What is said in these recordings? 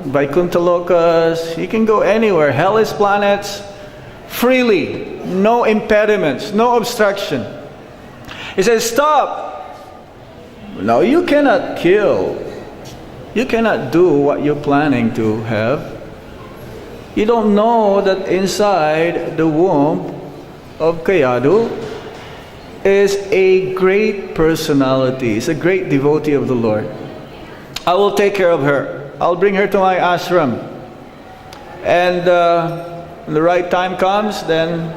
Vaikuntha Lokas, he can go anywhere, hellish planets, freely, no impediments, no obstruction. He says, stop! No, you cannot kill. You cannot do what you're planning to have. You don't know that inside the womb of Kayadu is a great personality, is a great devotee of the Lord. I will take care of her. I'll bring her to my ashram. And when the right time comes, then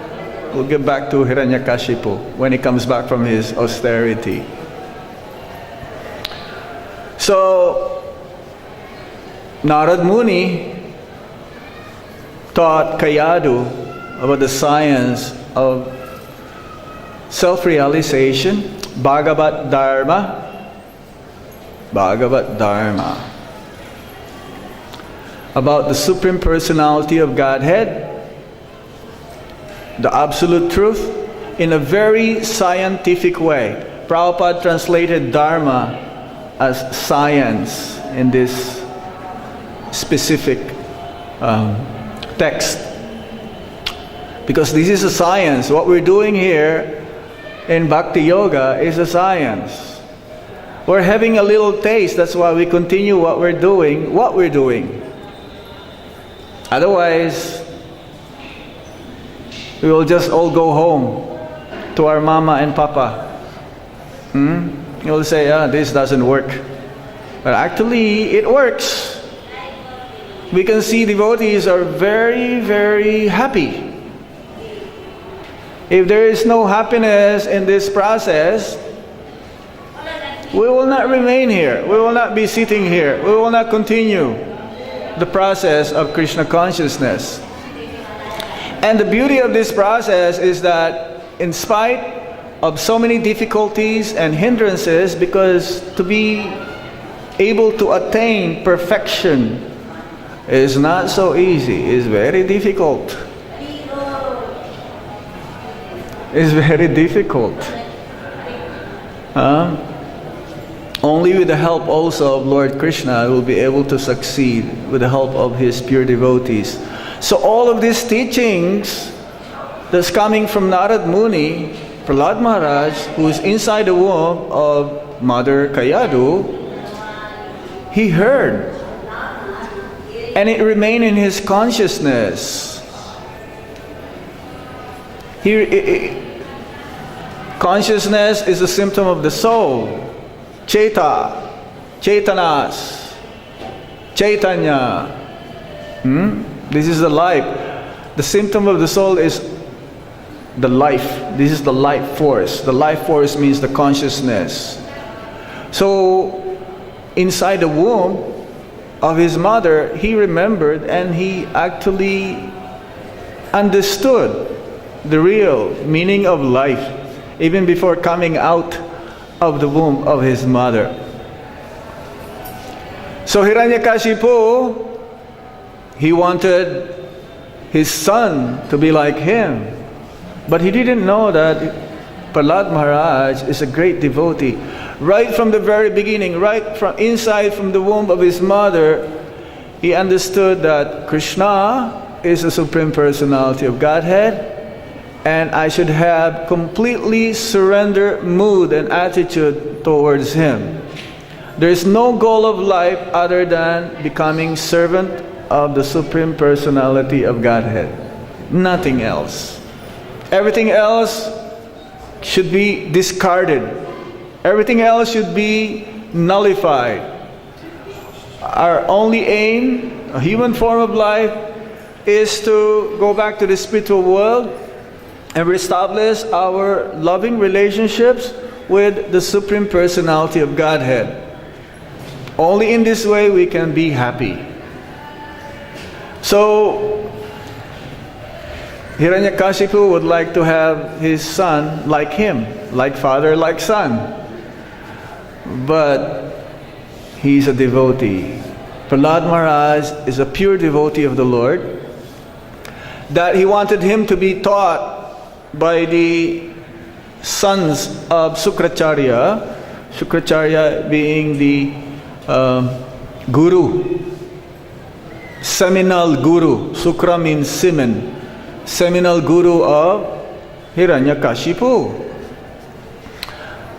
we'll get back to Hiranyakashipu when he comes back from his austerity. So, Narad Muni taught Kayadu about the science of self-realization, Bhagavat Dharma, about the Supreme Personality of Godhead, the Absolute Truth, in a very scientific way. Prabhupada translated Dharma as science in this specific text. Because this is a science. What we're doing here in Bhakti Yoga is a science. We're having a little taste. That's why we continue what we're doing. Otherwise, we will just all go home to our mama and papa. You'll say, this doesn't work. But actually, it works. We can see devotees are very, very happy. If there is no happiness in this process, we will not remain here. We will not be sitting here. We will not continue the process of Krishna consciousness. And the beauty of this process is that in spite of so many difficulties and hindrances, because to be able to attain perfection is not so easy. It's very difficult. It's very difficult. Only with the help also of Lord Krishna will be able to succeed, with the help of his pure devotees. So all of these teachings that's coming from Narad Muni, Prahlad Maharaj, who is inside the womb of Mother Kayadu, he heard. And it remained in his consciousness. Consciousness is a symptom of the soul. Chaitanas, Chaitanya. This is the life. The symptom of the soul is the life. This is the life force. The life force means the consciousness. So, inside the womb of his mother, he remembered and he actually understood the real meaning of life, even before coming out of the womb of his mother. So Hiranyakashipu, he wanted his son to be like him. But he didn't know that Prahlad Maharaj is a great devotee. Right from the very beginning, right from inside from the womb of his mother, he understood that Krishna is the Supreme Personality of Godhead, and I should have completely surrendered mood and attitude towards him. There is no goal of life other than becoming servant of the Supreme Personality of Godhead. Nothing else. Everything else should be discarded. Everything else should be nullified. Our only aim, a human form of life, is to go back to the spiritual world and reestablish our loving relationships with the Supreme Personality of Godhead. Only in this way we can be happy. So, Hiranyakashipu would like to have his son like him, like father, like son. But he's a devotee. Prahlad Maharaj is a pure devotee of the Lord, that he wanted him to be taught by the sons of Sukracharya, Sukracharya being the guru seminal guru. Sukra means semen. Seminal guru of Hiranyakashipu,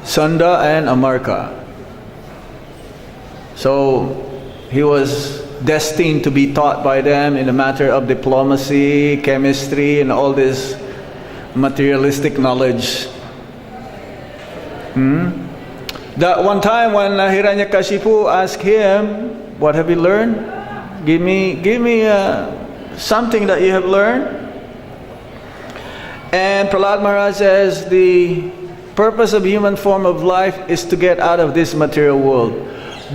Sanda and Amarka. So he was destined to be taught by them in the matter of diplomacy, chemistry, and all this materialistic knowledge. That one time when Hiranyakashipu asked him, "What have you learned? Give me something that you have learned." And Prahlad Maharaj says, the purpose of human form of life is to get out of this material world.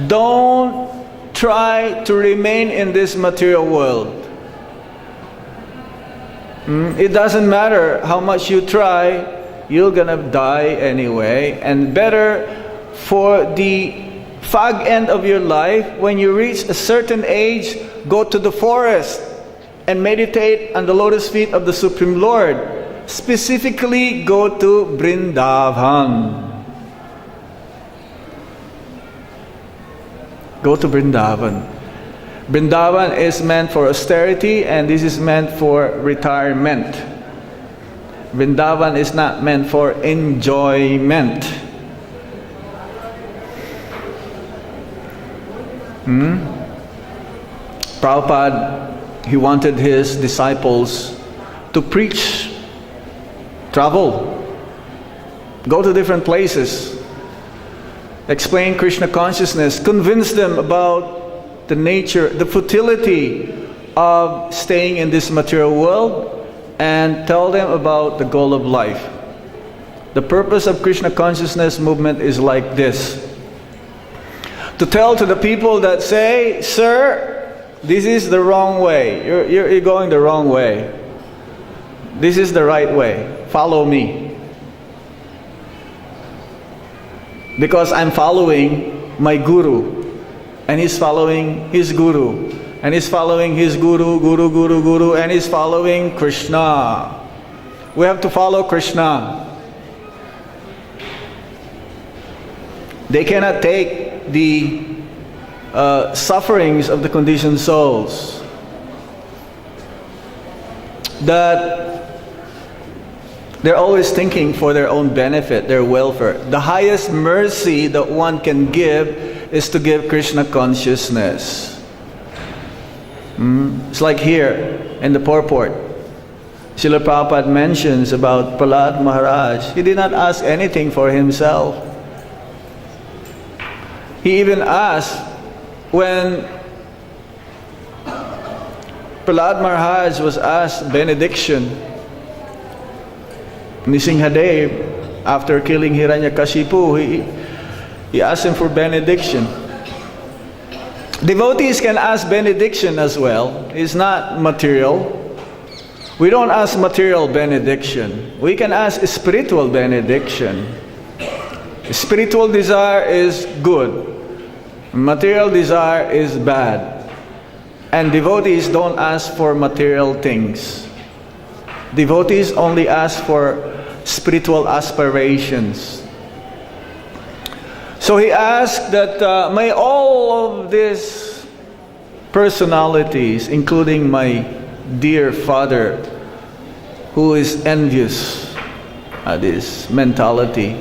Don't try to remain in this material world. It doesn't matter how much you try, you're gonna die anyway. And better for the fag end of your life, when you reach a certain age, go to the forest and meditate on the lotus feet of the Supreme Lord. Specifically, go to Vrindavan. Go to Vrindavan. Vrindavan is meant for austerity, and this is meant for retirement. Vrindavan is not meant for enjoyment. Prabhupada, he wanted his disciples to preach, travel, go to different places, explain Krishna consciousness, convince them about the nature, the futility of staying in this material world, and tell them about the goal of life. The purpose of Krishna consciousness movement is like this: to tell to the people that say, "Sir, this is the wrong way. You're going the wrong way. This is the right way. Follow me." Because I'm following my guru, and he's following his guru, and he's following his guru, and he's following Krishna. We have to follow Krishna. They cannot take the sufferings of the conditioned souls, that they're always thinking for their own benefit, their welfare. The highest mercy that one can give is to give Krishna consciousness. It's like here in the purport, Srila Prabhupada mentions about Prahlad Maharaj. He did not ask anything for himself. He even asked, when Prahlad Maharaj was asked benediction, Nisinghadev, after killing Hiranyakashipu, he asked him for benediction. Devotees can ask benediction as well. It's not material. We don't ask material benediction. We can ask spiritual benediction. Spiritual desire is good. Material desire is bad. And devotees don't ask for material things. Devotees only ask for spiritual aspirations. So he asked that may all of these personalities, including my dear father, who is envious at this mentality,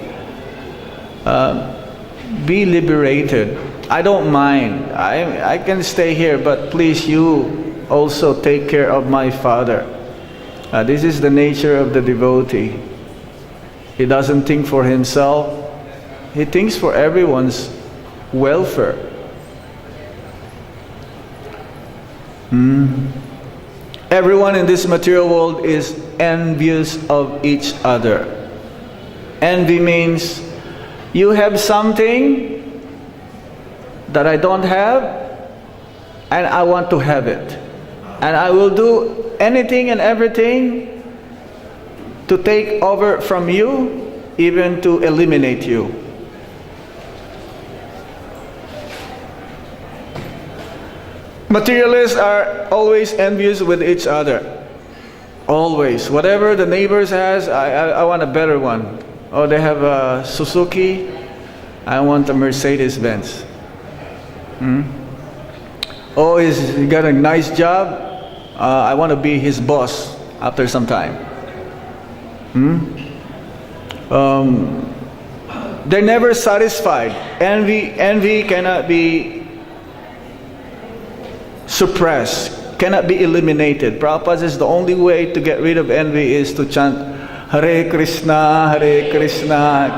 be liberated. I don't mind. I can stay here, but please you also take care of my father. This is the nature of the devotee. He doesn't think for himself. He thinks for everyone's welfare. Everyone in this material world is envious of each other. Envy means you have something that I don't have, and I want to have it. And I will do anything and everything to take over from you, even to eliminate you. Materialists are always envious with each other. Always. Whatever the neighbors has, I want a better one. Oh, they have a Suzuki, I want a Mercedes-Benz. Oh, he got a nice job. I want to be his boss after some time. They're never satisfied. Envy cannot be suppressed, cannot be eliminated. Prabhupada says the only way to get rid of envy is to chant Hare Krishna,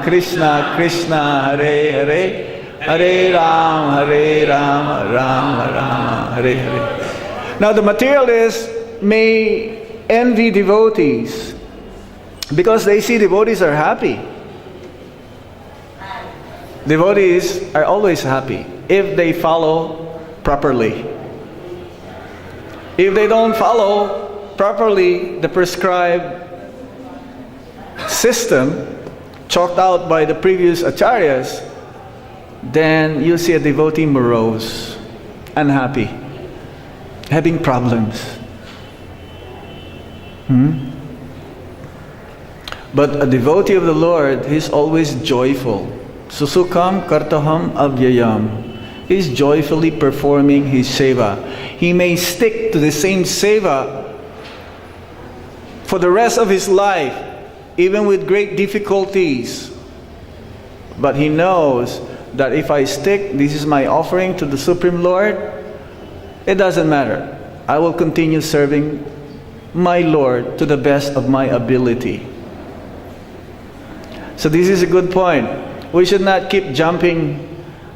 Krishna Krishna, Hare Hare. Hare Ram, Ram Ram, Hare Hare. Now the materialists may envy devotees because they see devotees are happy. Devotees are always happy if they follow properly. If they don't follow properly the prescribed system chalked out by the previous acharyas, then you see a devotee morose, unhappy, having problems. But a devotee of the Lord, he's always joyful. Susukam kartaham avyayam. He's joyfully performing his seva. He may stick to the same seva for the rest of his life, even with great difficulties. But he knows that if I stick, this is my offering to the Supreme Lord, it doesn't matter. I will continue serving my Lord to the best of my ability. So this is a good point. We should not keep jumping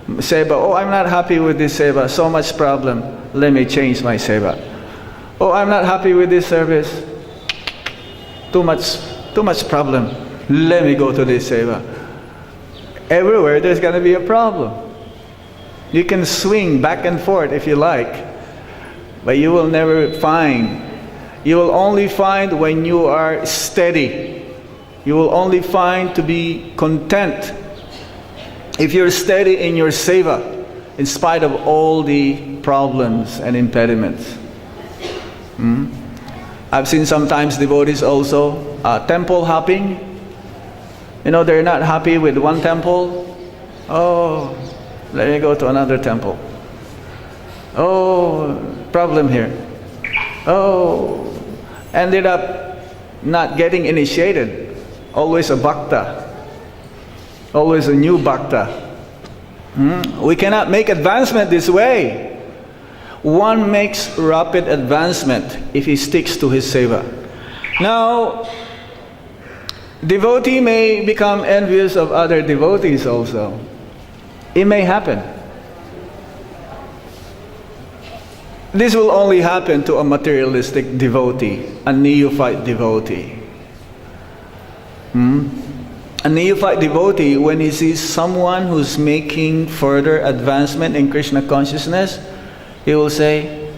seva. Oh, I'm not happy with this seva. So much problem. Let me change my seva. Oh, I'm not happy with this service. Too much problem. Let me go to this seva. Everywhere there's going to be a problem. You can swing back and forth if you like, but you will never find. You will only find when you are steady. You will only find to be content if you're steady in your seva, in spite of all the problems and impediments. I've seen sometimes devotees also temple hopping. You know, they're not happy with one temple. Oh, let me go to another temple. Oh, problem here. Oh, ended up not getting initiated. Always a bhakta. Always a new bhakta. We cannot make advancement this way. One makes rapid advancement if he sticks to his seva. Now, devotee may become envious of other devotees also. It may happen. This will only happen to a materialistic devotee, a neophyte devotee. A neophyte devotee, when he sees someone who's making further advancement in Krishna consciousness, he will say,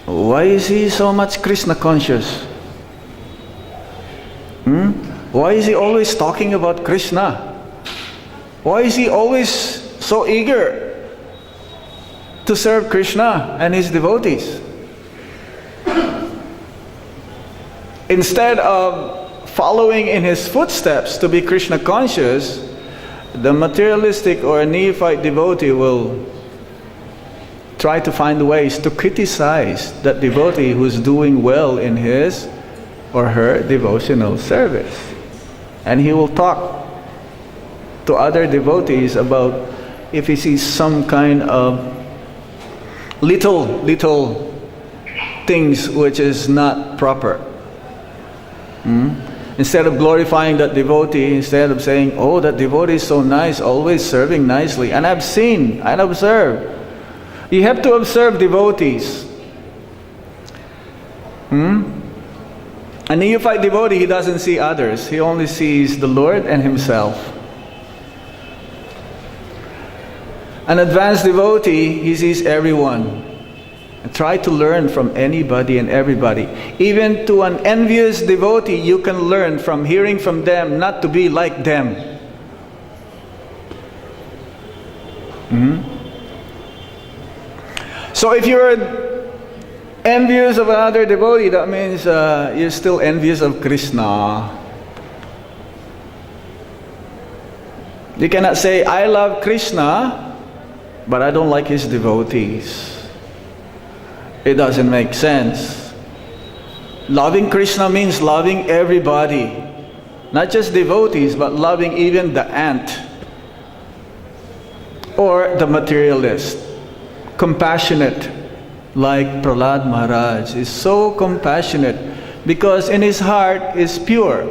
why is he so much Krishna conscious? Why is he always talking about Krishna? Why is he always so eager to serve Krishna and his devotees? Instead of following in his footsteps to be Krishna conscious, the materialistic or neophyte devotee will try to find ways to criticize that devotee who's doing well in his or her devotional service. And he will talk to other devotees about if he sees some kind of little things which is not proper. Instead of glorifying that devotee, instead of saying, oh, that devotee is so nice, always serving nicely. And I've seen and observed. You have to observe devotees. A neophyte devotee, he doesn't see others. He only sees the Lord and himself. An advanced devotee, he sees everyone. And try to learn from anybody and everybody. Even to an envious devotee, you can learn from hearing from them not to be like them. So if you're envious of another devotee, that means you're still envious of Krishna. You cannot say, I love Krishna, but I don't like his devotees. It doesn't make sense. Loving Krishna means loving everybody, not just devotees, but loving even the ant or the materialist. Compassionate, like Prahlad Maharaj is so compassionate because in his heart is pure.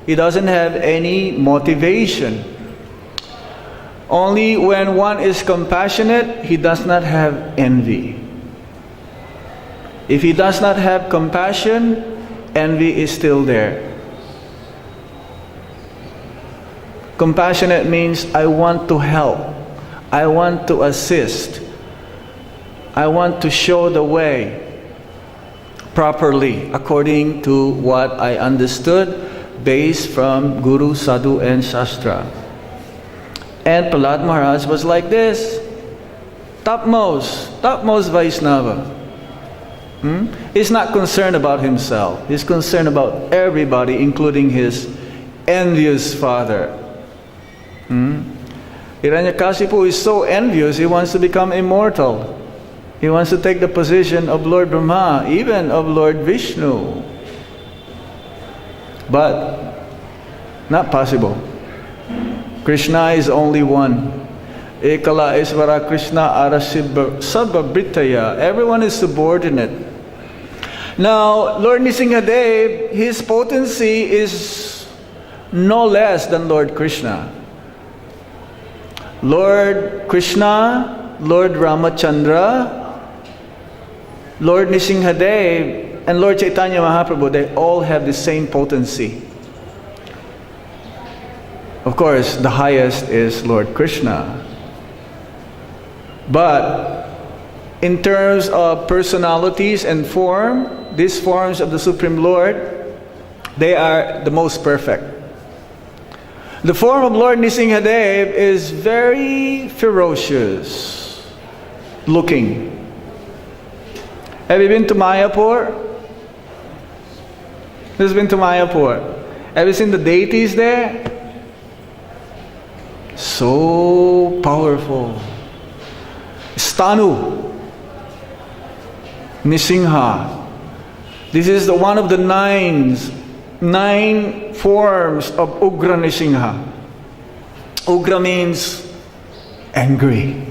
He doesn't have any motivation. Only when one is compassionate, he does not have envy. If he does not have compassion, envy is still there. Compassionate means I want to help. I want to assist. I want to show the way properly according to what I understood based from Guru, Sadhu and Shastra. And Prahlad Maharaj was like this. Topmost Vaishnava. He's not concerned about himself. He's concerned about everybody, including his envious father. Hiranyakasipu is so envious, he wants to become immortal. He wants to take the position of Lord Brahma, even of Lord Vishnu. But not possible. Krishna is only one. Ekala Isvara Krishna Arasibha Sababritaya. Everyone is subordinate. Now, Lord Nrsimhadev, his potency is no less than Lord Krishna. Lord Krishna, Lord Ramachandra, Lord Nrsimhadev, and Lord Chaitanya Mahaprabhu, they all have the same potency. Of course, the highest is Lord Krishna. But in terms of personalities and form, these forms of the Supreme Lord, they are the most perfect. The form of Lord Nrsimhadev is very ferocious looking. Have you been to Mayapur? Who's been to Mayapur? Have you seen the deities there? So powerful. Stanu, Nrsimha. This is one of the nine forms of Ugra Nrsimha. Ugra means angry,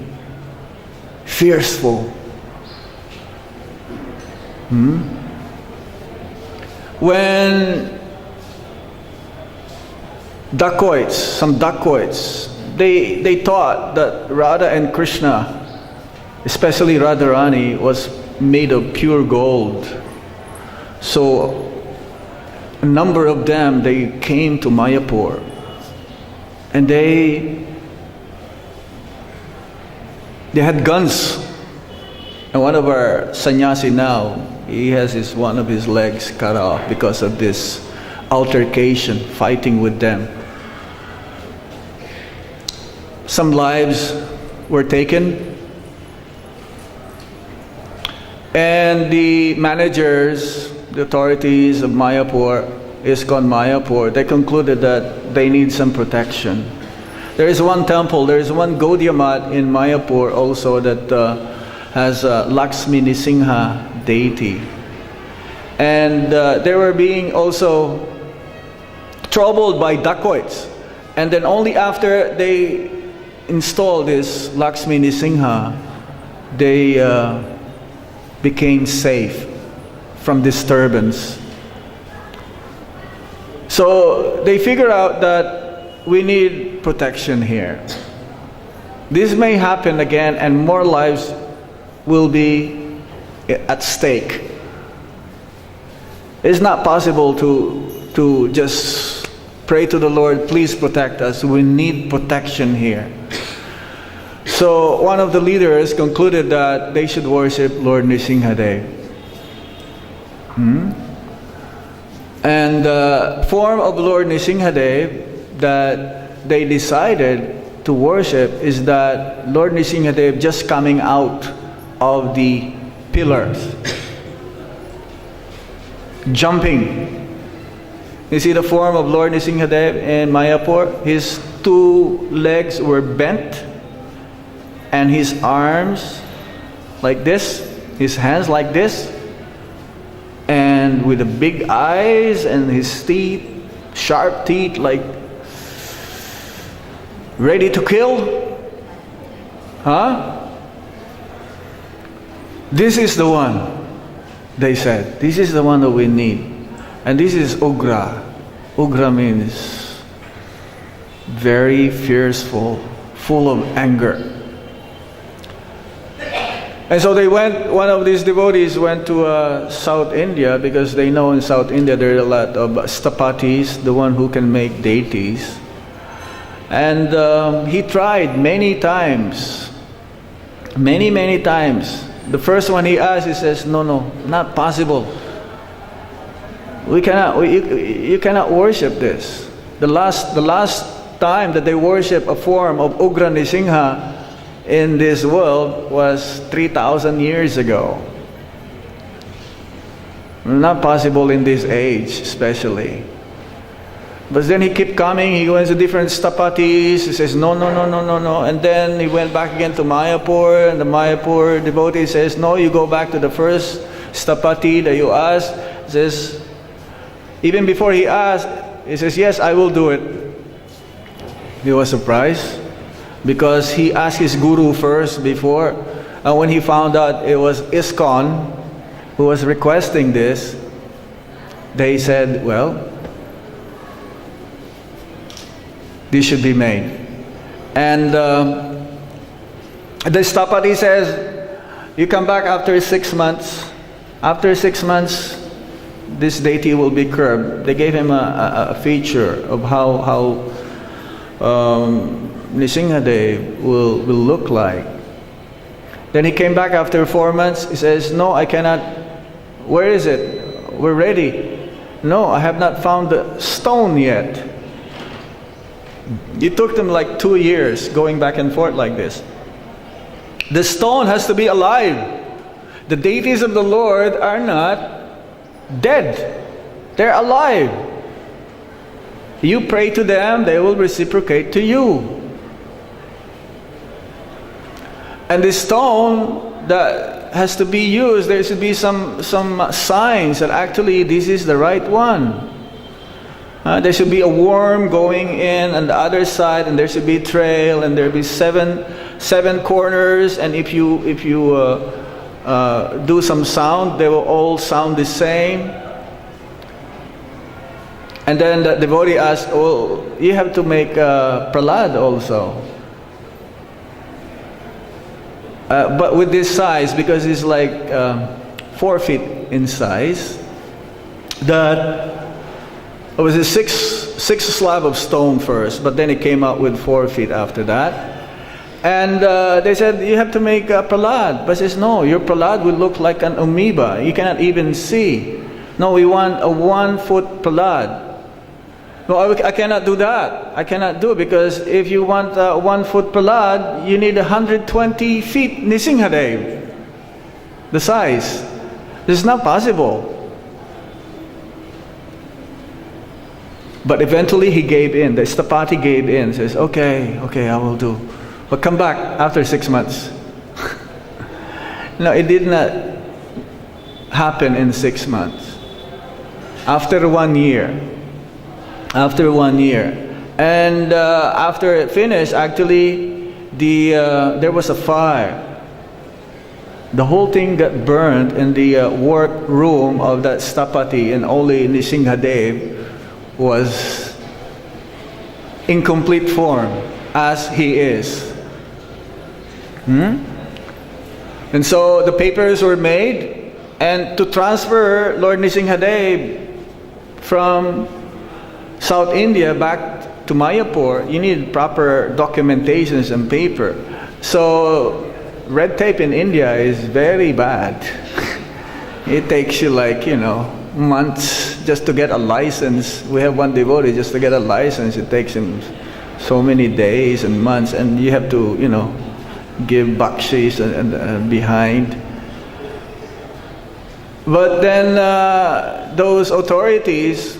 fierceful. When some dacoits, they thought that Radha and Krishna, especially Radharani, was made of pure gold. So a number of them, they came to Mayapur and they had guns. And one of our sannyasi now, he has one of his legs cut off because of this altercation, fighting with them. Some lives were taken. And the managers, the authorities of Mayapur, ISKCON Mayapur, they concluded that they need some protection. There is one temple, there is one Gaudiya Math in Mayapur also that has Lakshmi Nrsimha deity. And they were being also troubled by dacoits. And then only after they installed this Lakshmi Nrsimha, they became safe from disturbance. So they figure out that we need protection here. This may happen again and more lives will be at stake. It's not possible to just pray to the Lord, please protect us. We need protection here. So one of the leaders concluded that they should worship Lord Nrsimhadev. And the form of Lord Nrsimhadev that they decided to worship is that Lord Nrsimhadev just coming out of the pillars, jumping. You see the form of Lord Nrsimhadev in Mayapur? His two legs were bent and his arms like this. his hands like this, and with the big eyes and his teeth, sharp teeth, like ready to kill? Huh? This is the one, they said. This is the one that we need. And this is Ugra. Ugra means very fearful, full of anger. And so they went, one of these devotees went to South India, because they know in South India there are a lot of stapatis, the one who can make deities. And he tried many times. Many times. The first one he asked, he says, no, not possible. You cannot worship this. The last time that they worship a form of Ugra Nisingha in this world was 3,000 years ago. Not possible in this age, especially. But then he kept coming. He went to different stapatis. He says, no. And then he went back again to Mayapur, and the Mayapur devotee says, no, you go back to the first stapati that you asked. He says, even before he asked, he says, yes, I will do it. He was surprised, because he asked his guru first before. And when he found out it was ISKCON who was requesting this, they said, well, this should be made. And the stapati says, you come back after 6 months. After 6 months, this deity will be curbed. They gave him a feature of how Nisinghadev will look like. Then he came back after 4 months. He says, no, I cannot. Where is it? We're ready. No, I have not found the stone yet. It took them like 2 years going back and forth like this. The stone has to be alive. The deities of the Lord are not dead. They're alive. You pray to them, they will reciprocate to you. And the stone that has to be used, there should be some signs that actually this is the right one. There should be a worm going in on the other side, and there should be a trail, and there will be seven corners, and if you do some sound, they will all sound the same. And then the devotee asked, well, you have to make pralad also. But with this size, because it's like 4 feet in size, that it was a six slab of stone first, but then it came out with 4 feet after that. And they said, you have to make a pralad. But says, no, your pralad will look like an amoeba. You cannot even see. No, we want a 1 foot pralad. No, I cannot do that. I cannot do it, because if you want a 1 foot pralad, you need 120 feet Nisinghadev. The size. This is not possible. But eventually he gave in. The stapati gave in. Says, okay, I will do. But come back after 6 months. No, it did not happen in 6 months. After 1 year. After 1 year. And after it finished, actually, there was a fire. The whole thing got burned in the work room of that stapati, and only Nisinghadev was in complete form as he is. And so the papers were made, and to transfer Lord Nisinghadev from South India back to Mayapur, you need proper documentations and paper. So red tape in India is very bad. It takes you like, months just to get a license. We have one devotee, just to get a license, it takes him so many days and months, and you have to, give bakshis and behind. But then those authorities,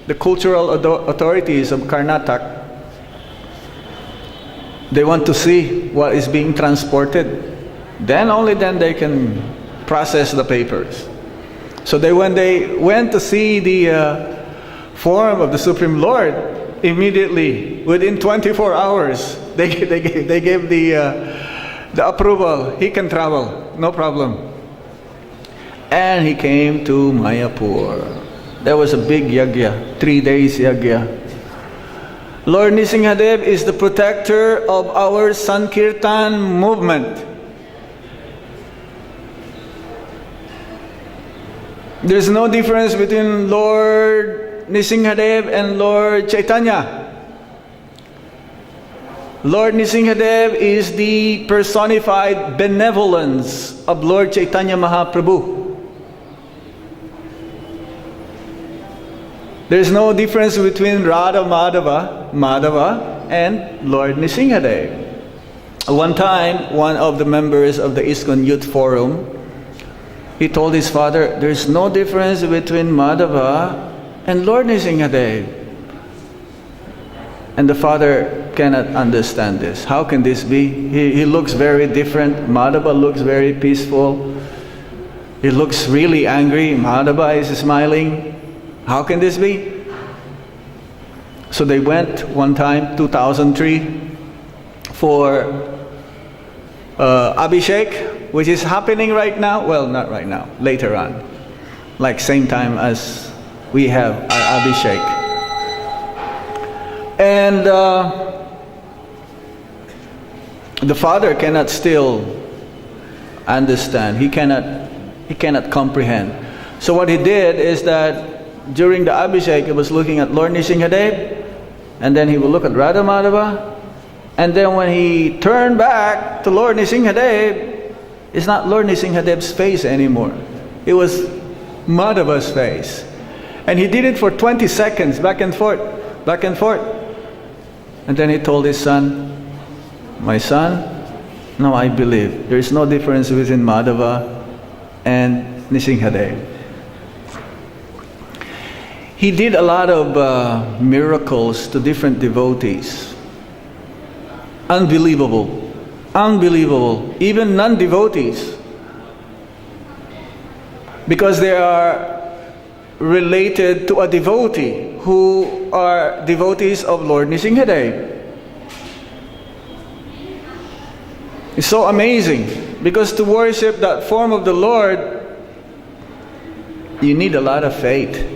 the cultural authorities of Karnataka, they want to see what is being transported. Then only then they can process the papers. So when they went to see the form of the Supreme Lord, immediately, within 24 hours, they gave the approval. He can travel, no problem. And he came to Mayapur. There was a big yagya, 3 days yagya. Lord Nrsimhadev is the protector of our Sankirtan movement. There's no difference between Lord Nrsimhadev and Lord Chaitanya. Lord Nrsimhadev is the personified benevolence of Lord Chaitanya Mahaprabhu. There's no difference between Radha Madhava and Lord Nrsimhadev. One time, one of the members of the ISKCON Youth Forum, he told his father, there's no difference between Madhava and Lord Nrsimhadev. And the father cannot understand this. How can this be? He looks very different. Madhava looks very peaceful. He looks really angry. Madhava is smiling. How can this be? So they went one time, 2003, for Abhishek, which is happening right now. Well, not right now, later on. Like same time as we have our Abhishek. And the father cannot still understand. He cannot comprehend. So what he did is that during the Abhishek, he was looking at Lord Nrsimhadev, and then he would look at Radha Madhava, and then when he turned back to Lord Nrsimhadev, it's not Lord Nrsimhadev's face anymore. It was Madhava's face. And he did it for 20 seconds, back and forth, back and forth. And then he told his son, my son, now I believe there is no difference between Madhava and Nrsimhadev. He did a lot of miracles to different devotees. Unbelievable. Unbelievable. Even non-devotees. Because they are related to a devotee who are devotees of Lord Nrsimhadev. It's so amazing. Because to worship that form of the Lord, you need a lot of faith.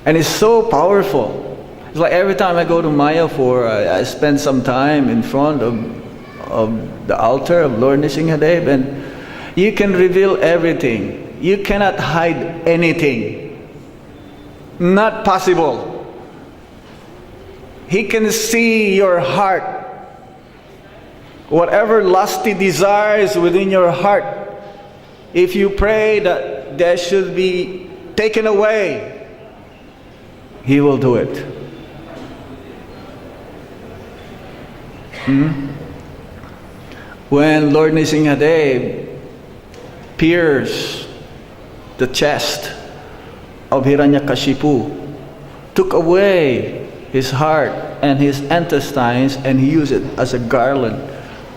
And it's so powerful. It's like every time I go to Mayapur, I spend some time in front of the altar of Lord Nrsimhadev, and you can reveal everything. You cannot hide anything. Not possible. He can see your heart. Whatever lusty desires within your heart, if you pray that they should be taken away, He will do it. When Lord Nrsimhadev pierced the chest of Hiranyakashipu, took away his heart and his intestines, and he used it as a garland.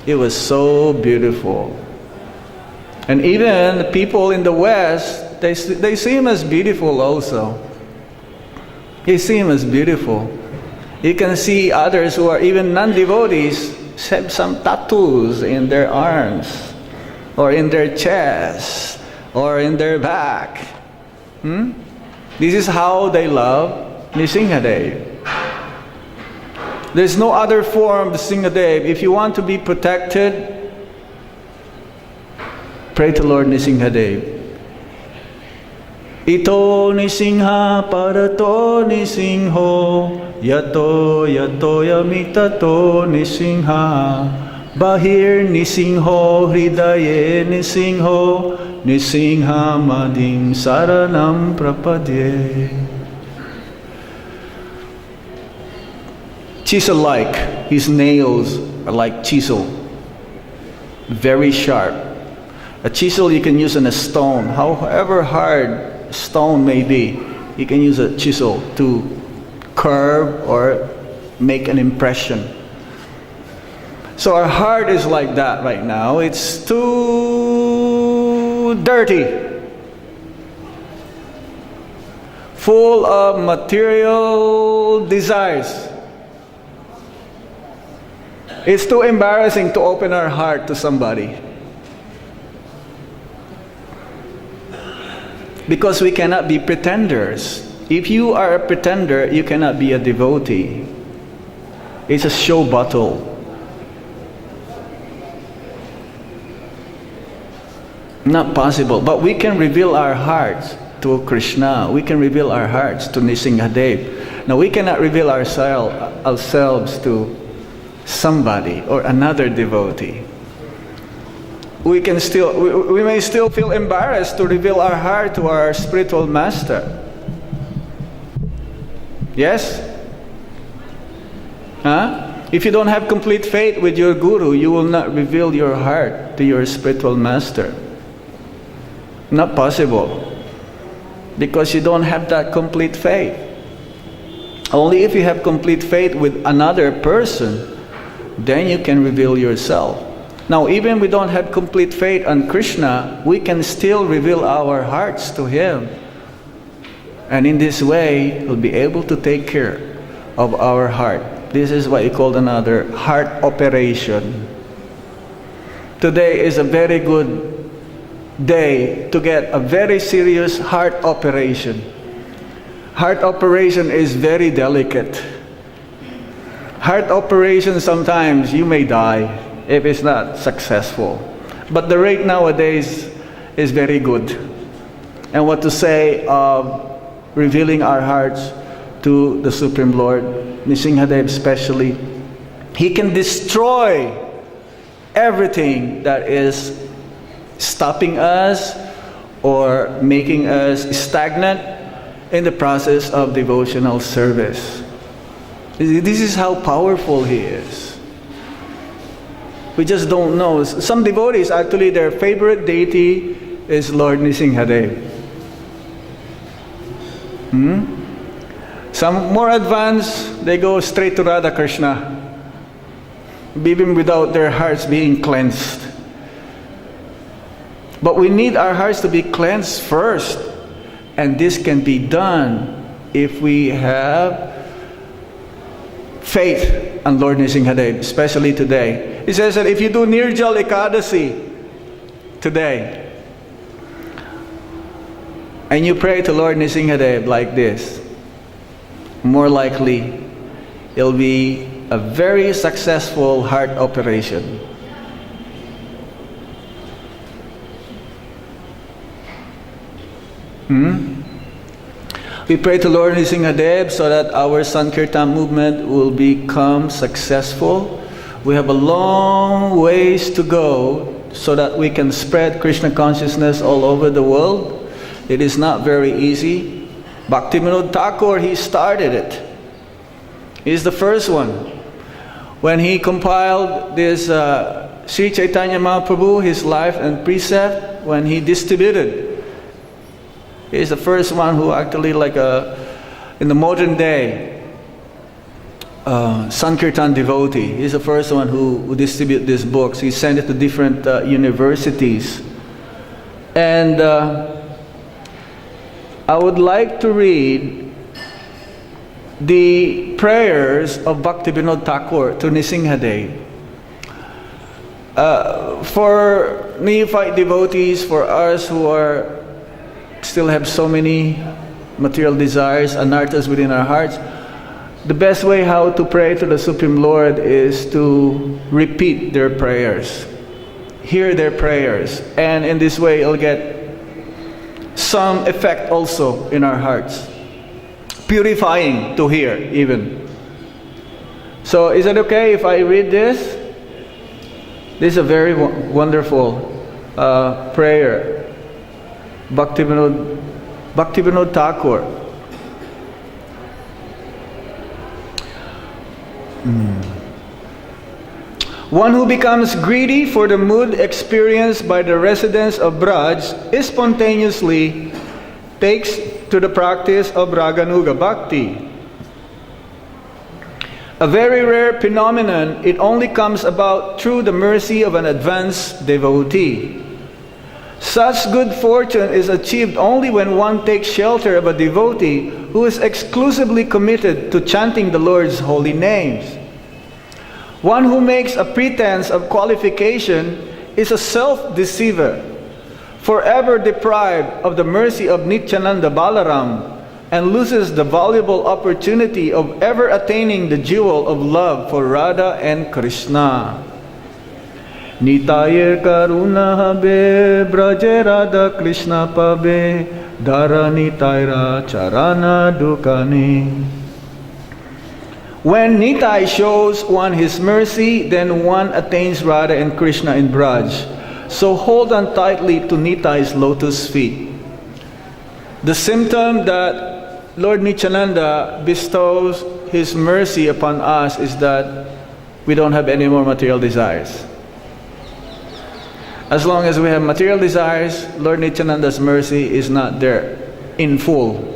It was so beautiful. And even the people in the West, they see him as beautiful also. They see him as beautiful. You can see others who are even non-devotees have some tattoos in their arms, or in their chest, or in their back. This is how they love Nrsimhadev. There's no other form of Nrsimhadev. If you want to be protected, pray to Lord Nrsimhadev. Ito Nrsimha parato Nrsimho, yato yato yamitato Nrsimha, bahir Nrsimho hridaye Nrsimho, Nrsimha madim saranam prapadye. Chisel-like, his nails are like chisel, very sharp. A chisel you can use on a stone, however hard stone may be, you can use a chisel to curve or make an impression. So our heart is like that right now. It's too too dirty, full of material desires. It's too embarrassing to open our heart to somebody. Because we cannot be pretenders. If you are a pretender, you cannot be a devotee. It's a show bottle. Not possible. But we can reveal our hearts to Krishna. We can reveal our hearts to Nrsimhadev. Now we cannot reveal ourselves to somebody or another devotee. We may still feel embarrassed to reveal our heart to our spiritual master. Yes? If you don't have complete faith with your guru, you will not reveal your heart to your spiritual master. Not possible. Because you don't have that complete faith. Only if you have complete faith with another person, then you can reveal yourself. Now, even we don't have complete faith on Krishna, we can still reveal our hearts to Him. And in this way, we'll be able to take care of our heart. This is what you call another heart operation. Today is a very good day to get a very serious heart operation. Heart operation is very delicate. Heart operation, sometimes you may die if it's not successful. But the rate nowadays is very good. And what to say of revealing our hearts to the Supreme Lord, Nrsimhadev especially. He can destroy everything that is stopping us or making us stagnant in the process of devotional service. This is how powerful He is. We just don't know. Some devotees, actually, their favorite deity is Lord Nrsimhadev. Some more advanced, they go straight to Radha Krishna, even without their hearts being cleansed. But we need our hearts to be cleansed first. And this can be done if we have faith on Lord Nrsimhadev, especially today. He says that if you do Nirjal Ekadasi today, and you pray to Lord Nrsimhadev like this, more likely it'll be a very successful heart operation. We pray to Lord Nrsimhadev so that our Sankirtan movement will become successful. We have a long ways to go so that we can spread Krishna consciousness all over the world. It is not very easy. Bhaktivinoda Thakur, he started it. He's the first one. When he compiled this Sri Chaitanya Mahaprabhu, his life and precept, when he distributed, he's the first one who actually, in the modern day, Sankirtan devotee. He's the first one who distributed these books. He sent it to different universities. And I would like to read the prayers of Bhaktivinoda Thakur to Nrsimhadev. For neophyte devotees, for us who still have so many material desires, anarthas within our hearts, the best way how to pray to the Supreme Lord is to repeat their prayers. Hear their prayers. And in this way, it'll get some effect also in our hearts. Purifying to hear, even. So, is it okay if I read this? This is a very wonderful prayer. Bhaktivinoda Thakur. One who becomes greedy for the mood experienced by the residents of Braj spontaneously takes to the practice of Raganuga Bhakti. A very rare phenomenon, it only comes about through the mercy of an advanced devotee. Such good fortune is achieved only when one takes shelter of a devotee who is exclusively committed to chanting the Lord's holy names. One who makes a pretense of qualification is a self-deceiver, forever deprived of the mercy of Nityananda Balaram, and loses the valuable opportunity of ever attaining the jewel of love for Radha and Krishna. Nitayir karuna habe braje Radha Krishna pabe dara nitayra charana dukani. When Nitai shows one his mercy, then one attains Radha and Krishna in Braj. So hold on tightly to Nitai's lotus feet. The symptom that Lord Nityananda bestows His mercy upon us is that we don't have any more material desires. As long as we have material desires, Lord Nityananda's mercy is not there in full.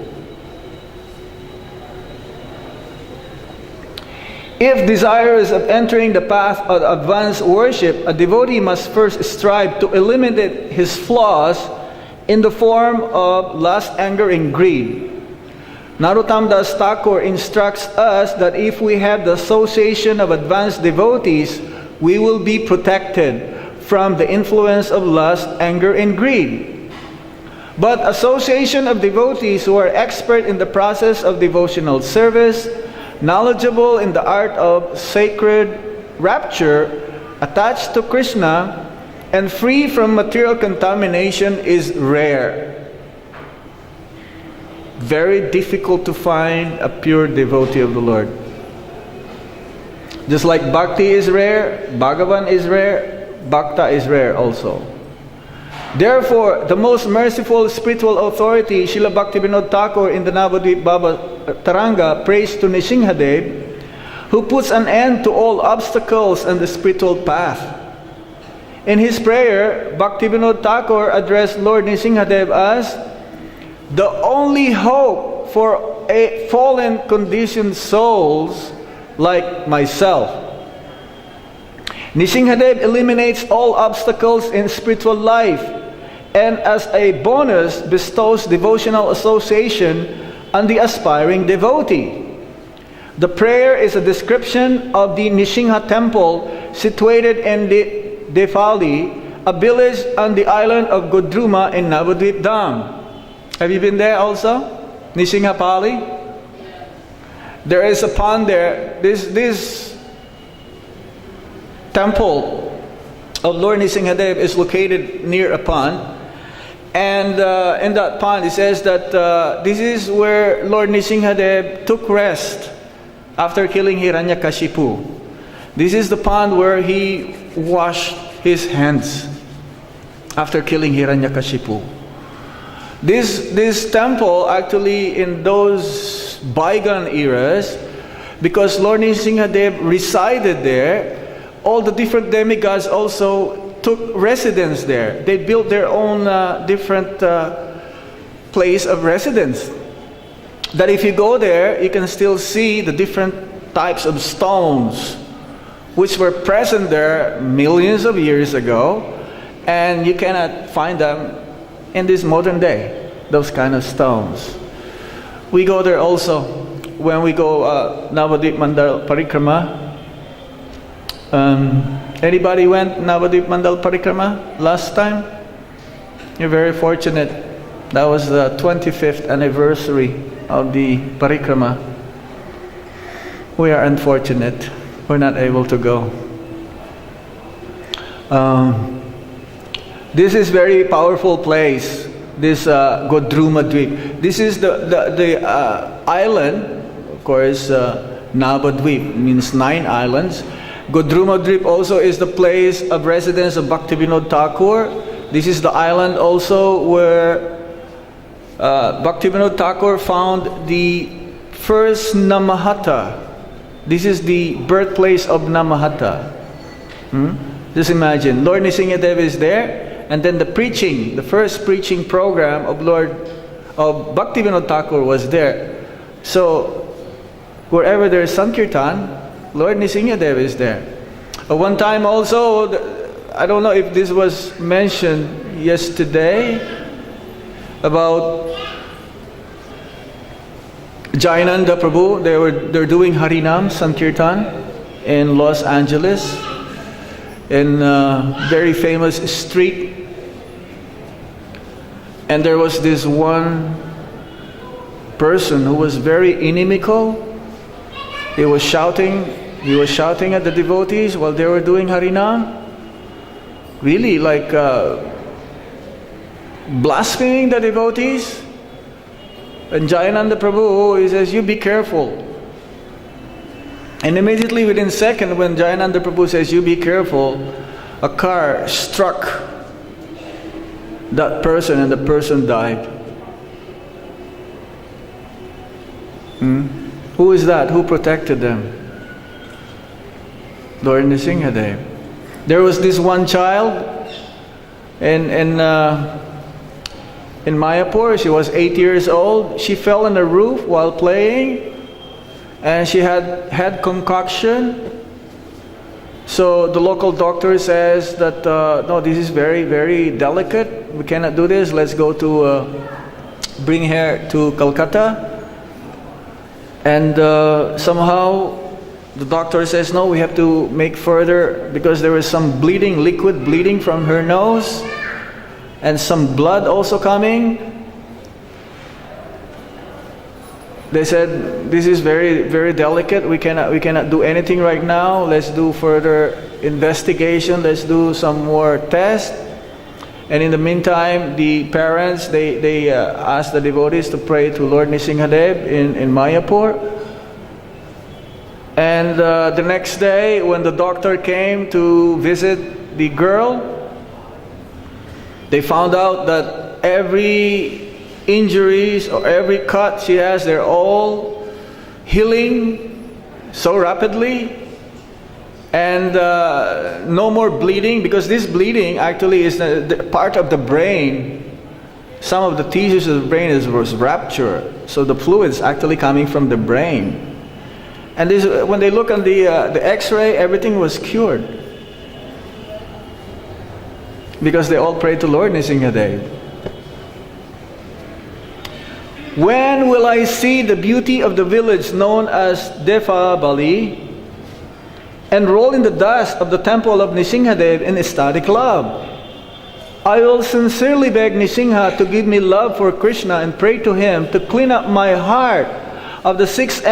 If desirous of entering the path of advanced worship, a devotee must first strive to eliminate his flaws in the form of lust, anger, and greed. Narottam Das Thakur instructs us that if we have the association of advanced devotees, we will be protected from the influence of lust, anger, and greed. But association of devotees who are expert in the process of devotional service, knowledgeable in the art of sacred rapture, attached to Krishna, and free from material contamination is rare. Very difficult to find a pure devotee of the Lord. Just like Bhakti is rare, Bhagavan is rare, Bhakta is rare also. Therefore, the most merciful spiritual authority, Srila Bhaktivinoda Thakur in the Navadvip Baba Taranga, prays to Nrsimhadev, who puts an end to all obstacles on the spiritual path. In his prayer, Bhaktivinoda Thakur addressed Lord Nrsimhadev as the only hope for a fallen conditioned souls like myself. Nrsimhadev eliminates all obstacles in spiritual life, and as a bonus bestows devotional association on the aspiring devotee. The prayer is a description of the Nrsimha temple situated in the Defali, a village on the island of Godruma in Navadvip Dham. Have you been there also? Nrsimhapali? There is a pond there. This temple of Lord Nrsimhadev is located near a pond. And in that pond, it says that this is where Lord Nrsimhadev took rest after killing Hiranyakashipu. This is the pond where he washed his hands after killing Hiranyakashipu. This temple actually in those bygone eras, because Lord Nrsimhadev resided there, all the different demigods also took residence there. They built their own different place of residence. That if you go there, you can still see the different types of stones which were present there millions of years ago, and you cannot find them in this modern day, those kind of stones. We go there also when we go Navadvip Mandal Parikrama. Anybody went Navadvip Mandal Parikrama last time? You're very fortunate. That was the 25th anniversary of the Parikrama. We are unfortunate. We're not able to go. This is very powerful place. This Godruma Dweep. This is the island. Of course, Navadvip means 9 islands. Godruma Dweep also is the place of residence of Bhaktivinoda Thakur. This is the island also where Bhaktivinoda Thakur found the first Namahata. This is the birthplace of Namahata. Just imagine, Lord Nrsimhadev is there, and then the first preaching program of Bhaktivinoda Thakur was there. So wherever there is Sankirtan, Lord Nrsimhadev is there. One time also, I don't know if this was mentioned yesterday about Jayananda Prabhu. They're doing Harinam Sankirtan in Los Angeles, in a very famous street. And there was this one person who was very inimical. He was shouting at the devotees while they were doing Harinam. Really, like blaspheming the devotees. And Jayananda Prabhu, he says, you be careful. And immediately within second, when Jayananda Prabhu says, you be careful, a car struck that person and the person died. Who is that? Who protected them? Lord Nrsimhadev. There was this one child in Mayapur. She was 8 years old. She fell on the roof while playing, and she had head concoction. So the local doctor says that no, this is very, very delicate. We cannot do this. Let's go to bring her to Calcutta. And somehow the doctor says, no, we have to make further, because there was some bleeding, liquid bleeding from her nose, and some blood also coming. They said, this is very, very delicate. We cannot do anything right now. Let's do further investigation. Let's do some more tests. And in the meantime, the parents, they asked the devotees to pray to Lord Nrsimhadev in Mayapur. And the next day, when the doctor came to visit the girl, they found out that every injuries or every cut she has, they're all healing so rapidly. And no more bleeding, because this bleeding actually is the part of the brain. Some of the tissues of the brain was ruptured, so the fluid is actually coming from the brain. And this, when they look on the X-ray, everything was cured, because they all prayed to Lord Nrsimhadev. When will I see the beauty of the village known as Defabali and roll in the dust of the temple of Nrsimhadev in ecstatic love? I will sincerely beg Nrsimha to give me love for Krishna and pray to him to clean up my heart of the 6